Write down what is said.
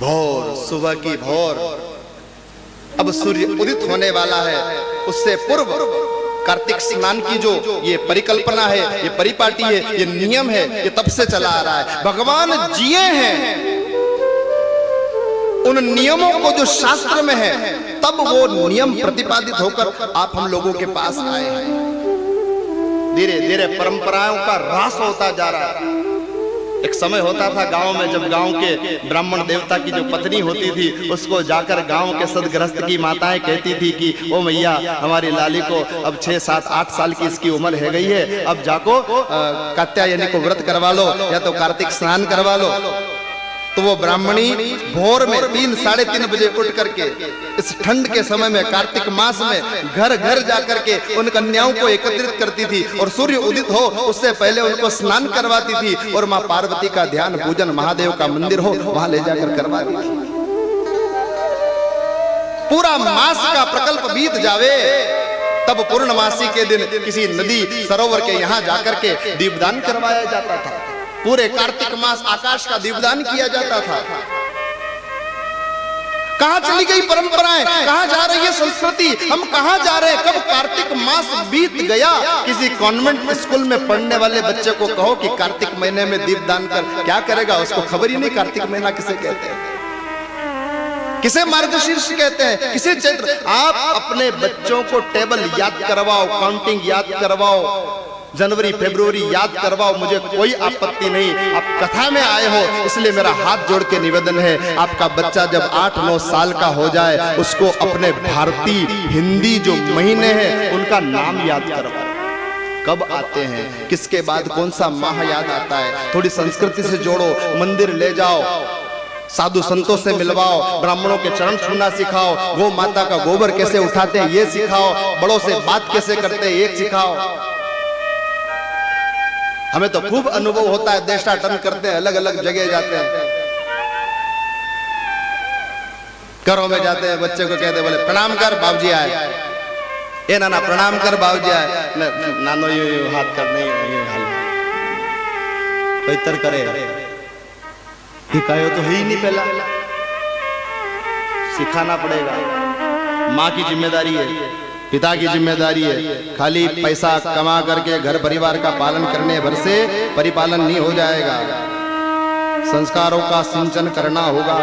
भोर, सुबह की भोर। अब सूर्य उदित होने वाला है, उससे पूर्व कार्तिक स्नान की जो ये परिकल्पना है, ये परिपाटी है, ये नियम है, ये तब से चला आ रहा है। भगवान जिए हैं उन नियमों को जो शास्त्र में है, तब वो नियम प्रतिपादित होकर आप हम लोगों के पास आए हैं। धीरे धीरे परंपराओं का ह्रास होता जा रहा है। एक समय होता था गांव में, जब गांव के ब्राह्मण देवता की जो पत्नी होती थी, उसको जाकर गांव के सदगृहस्थ की माताएं कहती थी कि ओ मैया, हमारी लाली को अब 6, 7, 8 साल की इसकी उम्र है गई है, अब जाको कात्यायनी को व्रत करवा लो या तो कार्तिक स्नान करवा लो। तो वो ब्राह्मणी भोर में 3, 3:30 बजे उठ करके इस ठंड के समय में, कार्तिक मास में घर घर जाकर के उन कन्याओं को एकत्रित करती थी और सूर्य उदित हो उससे पहले उनको स्नान करवाती थी और मां पार्वती का ध्यान पूजन, महादेव का मंदिर हो वहां ले जाकर करवाती थी। पूरा मास का प्रकल्प बीत जावे, तब पूर्णमासी के दिन किसी नदी सरोवर के यहाँ जाकर के दीपदान करवाया जाता था। पूरे कार्तिक मास आकाश का दीपदान किया जाता था। कहां चली गई परंपराएं, कहां जा रही है संस्कृति, हम कहां जा रहे हैं? कब कार्तिक मास बीत गया? किसी कॉन्वेंट स्कूल में पढ़ने वाले बच्चे को कहो कि कार्तिक महीने में दीपदान कर, क्या करेगा? उसको खबर ही नहीं कार्तिक महीना किसे कहते हैं, किसे मार्गशीर्ष कहते हैं, किसे चैत्र। आप अपने बच्चों को टेबल याद करवाओ, काउंटिंग याद करवाओ, जनवरी फरवरी याद करवाओ, मुझे कोई आपत्ति नहीं। आप कथा में आए हो, इसलिए मेरा हाथ जोड़ के निवेदन है, आपका बच्चा जब 8-9 साल का हो जाए, उसको अपने भारतीय हिंदी जो महीने हैं उनका नाम याद करवाओ। कब आते हैं, किसके बाद कौन सा माह याद आता है, थोड़ी संस्कृति से जोड़ो, मंदिर ले जाओ, साधु संतों से मिलवाओ, ब्राह्मणों के चरण छूना सिखाओ, गौ माता का गोबर कैसे उठाते हैं ये सिखाओ, बड़ों से बात कैसे करते हैं ये सिखाओ। हमें तो खूब अनुभव होता है, देशाटन करते हैं, अलग अलग जगह जाते हैं, घरों में जाते हैं, बच्चे को कहते बोले प्रणाम कर बाबूजी आए, ए नाना प्रणाम कर बाबूजी आए, नानो यूं हाथ कर, नहीं यूं हाल बेहतर करे, हिकायो तो है ही नहीं, पहला सिखाना पड़ेगा। माँ की जिम्मेदारी है, पिता की जिम्मेदारी है। खाली पैसा कमा करके घर परिवार का पालन करने भर से परिपालन नहीं हो जाएगा, संस्कारों का सिंचन करना होगा।